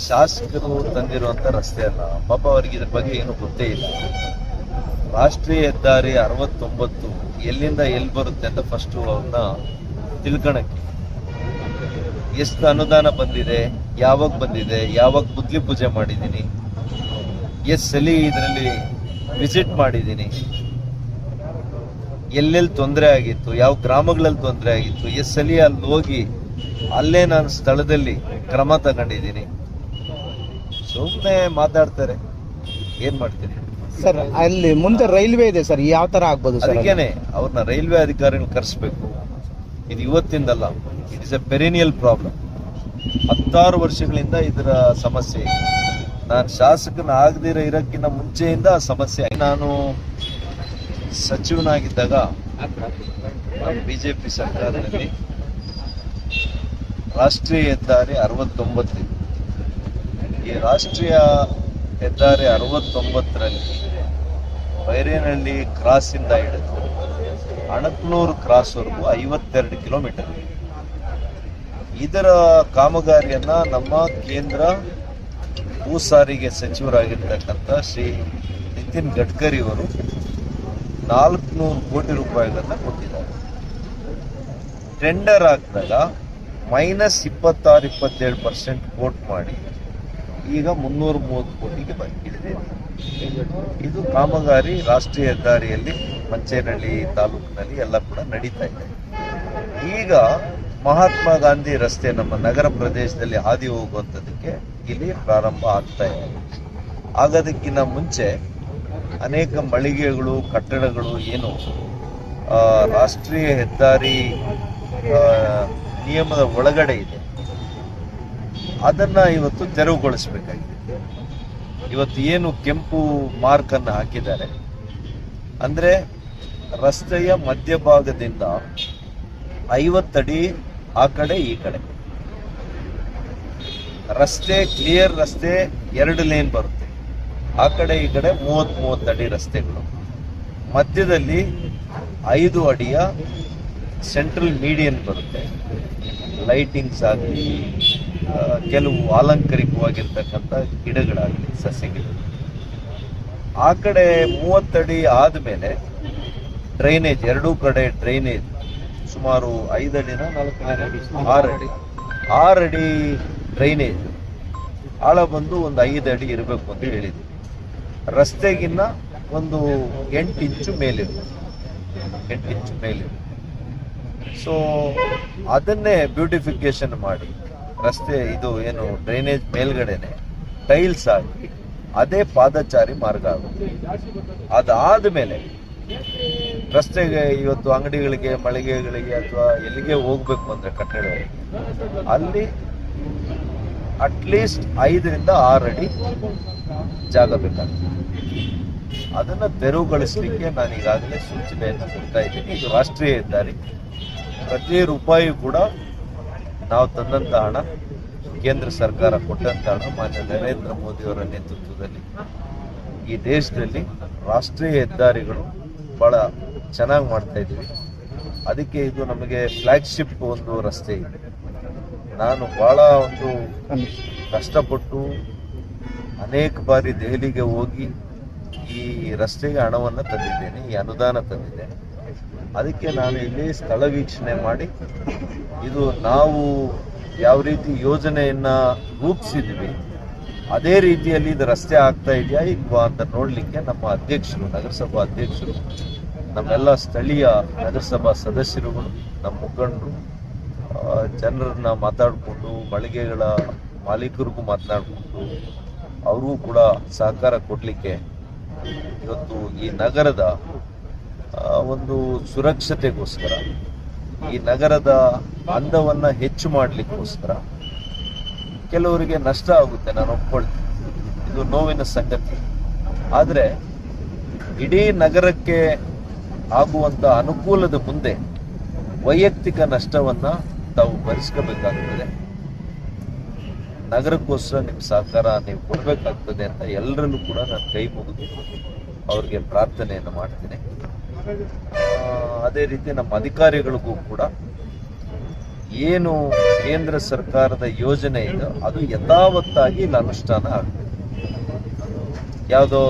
ಶಾಸಕರು ತಂದಿರುವಂತ ರಸ್ತೆ ಅಲ್ಲ. ಪಾಪ ಅವರಿಗೆ ಇದ್ರ ಬಗ್ಗೆ ಏನು ಗೊತ್ತೇ ಇಲ್ಲ. ರಾಷ್ಟ್ರೀಯ ಹೆದ್ದಾರಿ 69 ಎಲ್ಲಿಂದ ಎಲ್ಲಿ ಬರುತ್ತೆ ಅಂತ ಫಸ್ಟ್ ಅವ್ರನ್ನ ತಿಳ್ಕೊಳಕ್ಕೆ, ಎಷ್ಟು ಅನುದಾನ ಬಂದಿದೆ, ಯಾವಾಗ ಬಂದಿದೆ, ಯಾವಾಗ ಗುದ್ಲಿ ಪೂಜೆ ಮಾಡಿದ್ದೀನಿ, ಎಷ್ಟು ಸಲ ಇದರಲ್ಲಿ ವಿಸಿಟ್ ಮಾಡಿದ್ದೀನಿ, ಎಲ್ಲೆಲ್ಲಿ ತೊಂದರೆ ಆಗಿತ್ತು, ಯಾವ ಗ್ರಾಮಗಳಲ್ಲಿ ತೊಂದರೆ ಆಗಿತ್ತು, ಎಷ್ಟು ಸಲ ಅಲ್ಲಿ ಹೋಗಿ ಅಲ್ಲೇ ನಾನು ಸ್ಥಳದಲ್ಲಿ ಕ್ರಮ ತಗೊಂಡಿದ್ದೀನಿ. ಸುಮ್ಮನೆ ಮಾತಾಡ್ತಾರೆ, ಏನ್ ಮಾಡ್ತೀನಿ ಸರ್. ಅಲ್ಲಿ ಮುಂದೆ ರೈಲ್ವೆ ಇದೆ ಸರ್, ಯಾವ ತರ ಆಗ್ಬೋದು ಸರ್? ಅದಕ್ಕೇನೆ ಅವ್ರನ್ನ ರೈಲ್ವೆ ಅಧಿಕಾರಿಗಳು ಕರೆಸ್ಬೇಕು. ಇದು ಇವತ್ತಿಂದಲ್ಲ, it is a perennial problem. 16 ವರ್ಷಗಳಿಂದ ಇದರ ಸಮಸ್ಯೆ ಇದೆ. ನಾನು ಶಾಸಕನ ಆಗದಿರೋ ಇರೋಕ್ಕಿಂತ ಮುಂಚೆಯಿಂದ ಆ ಸಮಸ್ಯೆ. ನಾನು ಸಚಿವನಾಗಿದ್ದಾಗ ಬಿಜೆಪಿ ಸರ್ಕಾರದಲ್ಲಿ ರಾಷ್ಟ್ರೀಯ ಹೆದ್ದಾರಿ 69 ಈ ರಾಷ್ಟ್ರೀಯ ಹೆದ್ದಾರಿ 69ರಲ್ಲಿ ಬೈರೇನಹಳ್ಳಿ ಕ್ರಾಸ್ ಇಂದ ಹಿಡಿದು ಅಣಕ್ನೂರು ಕ್ರಾಸ್ ವರೆಗೂ 52 ಕಿಲೋಮೀಟರ್. ಇದರ ಕಾಮಗಾರಿಯನ್ನ ನಮ್ಮ ಕೇಂದ್ರ ಭೂ ಸಾರಿಗೆ ಸಚಿವರಾಗಿರ್ತಕ್ಕಂಥ ಶ್ರೀ ನಿತಿನ್ ಗಡ್ಕರಿ ಅವರು 400 ಕೋಟಿ ರೂಪಾಯಿಗಳನ್ನ ಕೊಟ್ಟಿದ್ದಾರೆ. ಟೆಂಡರ್ ಹಾಕಿದಾಗ -26-27% ಕೋಟ್ ಮಾಡಿ ಈಗ 330 ಕೋಟಿಗೆ ಇಳಿದಿದೆ. ಇದು ಕಾಮಗಾರಿ ರಾಷ್ಟ್ರೀಯ ಹೆದ್ದಾರಿಯಲ್ಲಿ ಮಂಚೇನಹಳ್ಳಿ ತಾಲೂಕಿನಲ್ಲಿ ಎಲ್ಲ ಕೂಡ ನಡೀತಾ ಇದೆ. ಈಗ ಮಹಾತ್ಮ ಗಾಂಧಿ ರಸ್ತೆ ನಮ್ಮ ನಗರ ಪ್ರದೇಶದಲ್ಲಿ ಹಾದಿ ಹೋಗುವಂಥದ್ದಕ್ಕೆ ಇಲ್ಲಿ ಪ್ರಾರಂಭ ಆಗ್ತಾ ಇದೆ. ಆಗೋದಕ್ಕಿಂತ ಮುಂಚೆ ಅನೇಕ ಮಳಿಗೆಗಳು, ಕಟ್ಟಡಗಳು ಏನು ರಾಷ್ಟ್ರೀಯ ಹೆದ್ದಾರಿ ನಿಯಮದ ಒಳಗಡೆ ಇದೆ, ಅದನ್ನ ಇವತ್ತು ತೆರವುಗೊಳಿಸಬೇಕಾಗಿದೆ. ಇವತ್ತು ಏನು ಕೆಂಪು ಮಾರ್ಕ್ ಅನ್ನು ಹಾಕಿದ್ದಾರೆ ಅಂದ್ರೆ ರಸ್ತೆಯ ಮಧ್ಯಭಾಗದಿಂದ 50 ಅಡಿ ಆ ಕಡೆ ಈ ಕಡೆ ರಸ್ತೆ ಕ್ಲಿಯರ್, ರಸ್ತೆ 2 ಲೇನ್ ಬರುತ್ತೆ. ಆ ಕಡೆ ಈ ಕಡೆ 30 ಅಡಿ ರಸ್ತೆಗಳು, ಮಧ್ಯದಲ್ಲಿ 5 ಅಡಿಯ ಸೆಂಟ್ರಲ್ ಮೀಡಿಯನ್ ಬರುತ್ತೆ. ಲೈಟಿಂಗ್ಸ್ ಆಗಲಿ, ಕೆಲವು ಅಲಂಕಾರಿಕವಾಗಿರ್ತಕ್ಕಂಥ ಗಿಡಗಳಾಗಲಿ, ಸಸ್ಯಗಳು. ಆ ಕಡೆ 30 ಅಡಿ ಆದಮೇಲೆ ಡ್ರೈನೇಜ್, 2 ಕಡೆ ಡ್ರೈನೇಜ್ ಸುಮಾರು 5 ಅಡಿನ 6 ಅಡಿ ಡ್ರೈನೇಜ್ ಆಳ ಬಂದು ಒಂದು 5 ಅಡಿ ಇರಬೇಕು ಅಂತ ಹೇಳಿದ್ವಿ. ರಸ್ತೆಗಿನ್ನ ಒಂದು 8 ಇಂಚು ಮೇಲಿರುತ್ತೆ, 8 ಇಂಚು ಮೇಲಿರುತ್ತೆ. ಸೊ ಅದನ್ನೇ ಬ್ಯೂಟಿಫಿಕೇಶನ್ ಮಾಡಿ ರಸ್ತೆ ಇದು ಏನು ಡ್ರೈನೇಜ್ ಮೇಲ್ಗಡೆನೆ ಟೈಲ್ಸ್ ಹಾಕಿ ಅದೇ ಪಾದಚಾರಿ ಮಾರ್ಗ ಆಗುತ್ತೆ. ಅದಾದ್ಮೇಲೆ ರಸ್ತೆಗೆ ಇವತ್ತು ಅಂಗಡಿಗಳಿಗೆ, ಮಳಿಗೆಗಳಿಗೆ ಅಥವಾ ಎಲ್ಲಿಗೆ ಹೋಗ್ಬೇಕು ಅಂದ್ರೆ ಕಟ್ಟಡ ಅಲ್ಲಿ ಅಟ್ಲೀಸ್ಟ್ 5ರಿಂದ 6 ಅಡಿ ಜಾಗ ಬೇಕಾಗ್ತದೆ. ಅದನ್ನ ತೆರವುಗೊಳಿಸಲಿಕ್ಕೆ ನಾನು ಈಗಾಗಲೇ ಸೂಚನೆಯನ್ನು ಕೊಡ್ತಾ ಇದ್ದೀನಿ. ಇದು ರಾಷ್ಟ್ರೀಯ ಹೆದ್ದಾರಿ, ಪ್ರತಿ ರೂಪಾಯಿ ಕೂಡ ನಾವು ತಂದಂತ ಹಣ, ಕೇಂದ್ರ ಸರ್ಕಾರ ಕೊಟ್ಟಂತ ಹಣ, ಮಾನ್ಯ ನರೇಂದ್ರ ಮೋದಿ ಅವರ ನೇತೃತ್ವದಲ್ಲಿ ಈ ದೇಶದಲ್ಲಿ ರಾಷ್ಟ್ರೀಯ ಹೆದ್ದಾರಿಗಳು ಬಹಳ ಚೆನ್ನಾಗಿ ಮಾಡ್ತಾ ಇದ್ದೀವಿ. ಅದಕ್ಕೆ ಇದು ನಮಗೆ ಫ್ಲಾಗ್ಶಿಪ್ ಒಂದು ರಸ್ತೆ ಇದೆ. ನಾನು ಬಹಳ ಒಂದು ಕಷ್ಟಪಟ್ಟು ಅನೇಕ ಬಾರಿ ದೆಹಲಿಗೆ ಹೋಗಿ ಈ ರಸ್ತೆಗೆ ಹಣವನ್ನು ತಂದಿದ್ದೇನೆ, ಈ ಅನುದಾನ ತಂದಿದ್ದೇನೆ. ಅದಕ್ಕೆ ನಾನು ಇಲ್ಲಿ ಸ್ಥಳ ವೀಕ್ಷಣೆ ಮಾಡಿ ಇದು ನಾವು ಯಾವ ರೀತಿ ಯೋಜನೆಯನ್ನ ರೂಪಿಸಿದ್ವಿ ಅದೇ ರೀತಿಯಲ್ಲಿ ಇದು ರಸ್ತೆ ಆಗ್ತಾ ಇದೆಯಾ ಇಲ್ವಾ ಅಂತ ನೋಡ್ಲಿಕ್ಕೆ ನಮ್ಮ ಅಧ್ಯಕ್ಷರು, ನಗರಸಭಾ ಅಧ್ಯಕ್ಷರು, ನಮ್ಮೆಲ್ಲ ಸ್ಥಳೀಯ ನಗರಸಭಾ ಸದಸ್ಯರುಗಳು, ನಮ್ಮ ಮುಖಂಡರು, ಜನರನ್ನ ಮಾತಾಡಿಕೊಂಡು, ಮಳಿಗೆಗಳ ಮಾಲೀಕರಿಗೂ ಮಾತನಾಡಿಕೊಂಡು ಅವ್ರಿಗೂ ಕೂಡ ಸಹಕಾರ ಕೊಡಲಿಕ್ಕೆ ಇವತ್ತು ಈ ನಗರದ ಒಂದು ಸುರಕ್ಷತೆಗೋಸ್ಕರ, ಈ ನಗರದ ಅಂದವನ್ನ ಹೆಚ್ಚು ಮಾಡಲಿಕ್ಕೋಸ್ಕರ ಕೆಲವರಿಗೆ ನಷ್ಟ ಆಗುತ್ತೆ, ನಾನು ಒಪ್ಕೊಳ್ತೀನಿ, ಇದು ನೋವಿನ ಸಂಗತಿ. ಆದರೆ ಇಡೀ ನಗರಕ್ಕೆ ಆಗುವಂತ ಅನುಕೂಲದ ಮುಂದೆ ವೈಯಕ್ತಿಕ ನಷ್ಟವನ್ನ ತಾವು ಭರಿಸ್ಕೋಬೇಕಾಗ್ತದೆ. ನಗರಕ್ಕೋಸ್ಕರ ನಿಮ್ಮ ಸಹಕಾರ ನೀವು ಕೊಡಬೇಕಾಗ್ತದೆ ಅಂತ ಎಲ್ಲರಲ್ಲೂ ಕೂಡ ನಾನು ಕೈ ಮುಗಿದು ಅವ್ರಿಗೆ ಪ್ರಾರ್ಥನೆಯನ್ನು ಮಾಡ್ತೀನಿ. ಅದೇ ರೀತಿ ನಮ್ಮ ಅಧಿಕಾರಿಗಳಿಗೂ ಕೂಡ ಏನು ಕೇಂದ್ರ ಸರ್ಕಾರದ ಯೋಜನೆ ಇದೆ ಅದು ಯಥಾವತ್ತಾಗಿ ಇಲ್ಲಿ ಅನುಷ್ಠಾನ ಆಗಬೇಕು. ಯಾವುದೋ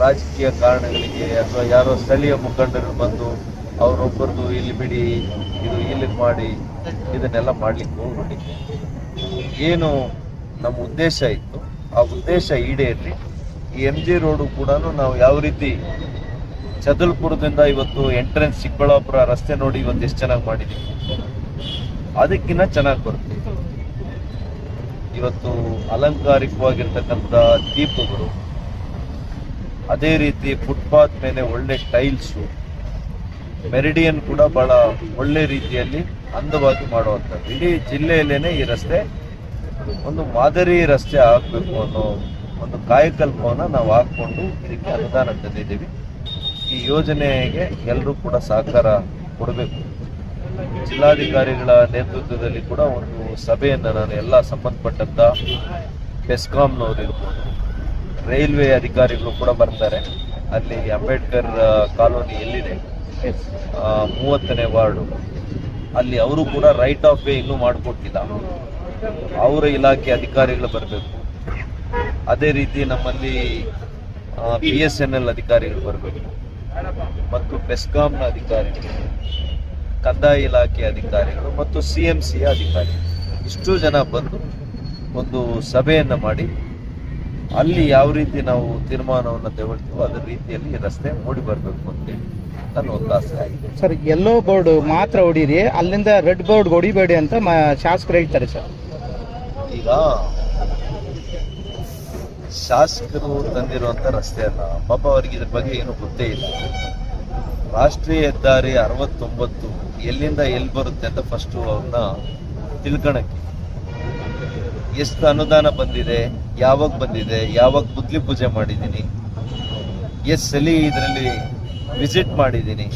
ರಾಜಕೀಯ ಕಾರಣಗಳಿಗೆ ಅಥವಾ ಯಾರೋ ಸ್ಥಳೀಯ ಮುಖಂಡರು ಬಂದು ಅವರೊಬ್ಬರದು ಇಲ್ಲಿ ಬಿಡಿ, ಇದು ಇಲ್ಲಿ ಮಾಡಿ, ಇದನ್ನೆಲ್ಲ ಮಾಡ್ಲಿಕ್ಕೆ ಹೋಗ್ಬಿಡಿ. ಏನು ನಮ್ಮ ಉದ್ದೇಶ ಇತ್ತು ಆ ಉದ್ದೇಶ ಈಡೇರಿ ಈ MG ರೋಡು ಕೂಡ ನಾವು ಯಾವ ರೀತಿ ಚದಲ್ಪುರದಿಂದ ಇವತ್ತು ಎಂಟ್ರೆನ್ಸ್ ಚಿಕ್ಕಬಳ್ಳಾಪುರ ರಸ್ತೆ ನೋಡಿ ಇವತ್ತು ಎಷ್ಟು ಚೆನ್ನಾಗಿ ಮಾಡಿದ್ದೀವಿ, ಅದಕ್ಕಿಂತ ಚೆನ್ನಾಗಿ ಬರುತ್ತೆ. ಇವತ್ತು ಅಲಂಕಾರಿಕವಾಗಿರ್ತಕ್ಕಂಥ ದೀಪಗಳು, ಅದೇ ರೀತಿ ಫುಟ್ಪಾತ್ ಮೇಲೆ ಒಳ್ಳೆ ಟೈಲ್ಸು, ಮೆರಿಡಿಯನ್ ಕೂಡ ಬಹಳ ಒಳ್ಳೆ ರೀತಿಯಲ್ಲಿ ಅಂದವಾಗಿ ಮಾಡುವಂಥದ್ದು. ಇಡೀ ಜಿಲ್ಲೆಯಲ್ಲೇನೆ ಈ ರಸ್ತೆ ಒಂದು ಮಾದರಿ ರಸ್ತೆ ಆಗಬೇಕು ಅನ್ನೋ ಒಂದು ಕಾಯಕಲ್ಪವನ್ನು ನಾವು ಹಾಕ್ಕೊಂಡು ಇದಕ್ಕೆ ಅನುದಾನ ತಂದಿದ್ದೀವಿ. ಈ ಯೋಜನೆಗೆ ಎಲ್ಲರೂ ಕೂಡ ಸಹಕಾರ ಕೊಡಬೇಕು. ಜಿಲ್ಲಾಧಿಕಾರಿಗಳ ನೇತೃತ್ವದಲ್ಲಿ ಕೂಡ ಒಂದು ಸಭೆಯನ್ನು ನಾನು ಎಲ್ಲ ಸಂಬಂಧಪಟ್ಟಂತ ಬೆಸ್ಕಾಂನವರು ಇರ್ಬೋದು, ರೈಲ್ವೆ ಅಧಿಕಾರಿಗಳು ಕೂಡ ಬರ್ತಾರೆ. ಅಲ್ಲಿ ಅಂಬೇಡ್ಕರ್ ಕಾಲೋನಿ ಎಲ್ಲಿದೆ 30ನೇ ವಾರ್ಡು, ಅಲ್ಲಿ ಅವರು ಕೂಡ ರೈಟ್ ಆಫ್ ವೇ ಇನ್ನೂ ಮಾಡಿಕೊಟ್ಟಿಲ್ಲ. ಅವರ ಇಲಾಖೆ ಅಧಿಕಾರಿಗಳು ಬರಬೇಕು. ಅದೇ ರೀತಿ ನಮ್ಮಲ್ಲಿ BSNL ಅಧಿಕಾರಿಗಳು ಬರಬೇಕು ಮತ್ತು ಬೆಸ್ಕಾಂನ ಅಧಿಕಾರಿಗಳು, ಕಂದಾಯ ಇಲಾಖೆ ಅಧಿಕಾರಿಗಳು ಮತ್ತು CMCಯ ಅಧಿಕಾರಿಗಳು, ಇಷ್ಟು ಜನ ಬಂದು ಒಂದು ಸಭೆಯನ್ನು ಮಾಡಿ ಅಲ್ಲಿ ಯಾವ ರೀತಿ ನಾವು ತೀರ್ಮಾನವನ್ನು ತಗೊಳ್ತೀವೋ ಅದರ ರೀತಿಯಲ್ಲಿ ರಸ್ತೆ ಮೂಡಿ ಬರಬೇಕು ಅಂತೇಳಿ ನನ್ನ ಒತ್ತಾಸೆ ಆಗಿದೆ. ಸರ್, ಯೆಲ್ಲೋ ಬೋರ್ಡ್ ಮಾತ್ರ ಹೊಡೀರಿ, ಅಲ್ಲಿಂದ ರೆಡ್ ಬೋರ್ಡ್ ಹೊಡಿಬೇಡಿ ಅಂತ ಶಾಸಕರು ಹೇಳ್ತಾರೆ ಸರ್. ಈಗ ಶಾಸಕರು ತಂದಿರುವಂತ ರಸ್ತೆ ಅಲ್ಲ, ಪಾಪ ಅವರಿಗೆ ಇದ್ರ ಬಗ್ಗೆ ಏನು ಗೊತ್ತೇ ಇಲ್ಲ. ರಾಷ್ಟ್ರೀಯ ಹೆದ್ದಾರಿ 69 ಎಲ್ಲಿಂದ ಎಲ್ಲಿ ಬರುತ್ತೆ ಅಂತ ಫಸ್ಟ್ ಅವ್ರನ್ನ ತಿಳ್ಕೊಳಕ್ಕೆ, ಎಷ್ಟು ಅನುದಾನ ಬಂದಿದೆ, ಯಾವಾಗ ಬಂದಿದೆ, ಯಾವಾಗ ಗುದ್ಲಿ ಪೂಜೆ ಮಾಡಿದ್ದೀನಿ, ಎಷ್ಟು ಸಲ ಇದರಲ್ಲಿ ವಿಸಿಟ್ ಮಾಡಿದ್ದೀನಿ,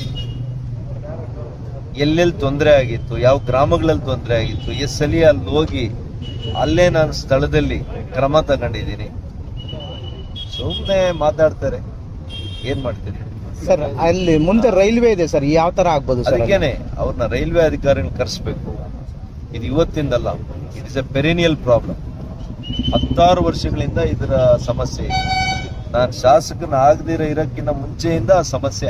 ಎಲ್ಲೆಲ್ಲಿ ತೊಂದರೆ ಆಗಿತ್ತು, ಯಾವ ಗ್ರಾಮಗಳಲ್ಲಿ ತೊಂದರೆ ಆಗಿತ್ತು, ಎಷ್ಟು ಸಲ ಅಲ್ಲಿ ಹೋಗಿ ಅಲ್ಲೇ ನಾನು ಸ್ಥಳದಲ್ಲಿ ಕ್ರಮ ತಗೊಂಡಿದ್ದೀನಿ. ಸುಮ್ಮನೆ ಮಾತಾಡ್ತಾರೆ, ಏನ್ ಮಾಡ್ತೀನಿ ಸರ್. ಅಲ್ಲಿ ಮುಂದೆ ರೈಲ್ವೆ ಇದೆ ಸರ್, ಯಾವ ತರ ಆಗ್ಬೋದು ಸರ್? ಅದಕ್ಕೇನೆ ಅವ್ರನ್ನ ರೈಲ್ವೆ ಅಧಿಕಾರಿಗಳನ್ನ ಕರೆಸ್ಬೇಕು. ಇದು ಇವತ್ತಿಂದಲ್ಲ, it is a perennial problem. 16 ವರ್ಷಗಳಿಂದ ಇದರ ಸಮಸ್ಯೆ ಇದೆ. ನಾನು ಶಾಸಕನ ಆಗದಿರೋ ಇರೋಕ್ಕಿಂತ ಮುಂಚೆಯಿಂದ ಆ ಸಮಸ್ಯೆ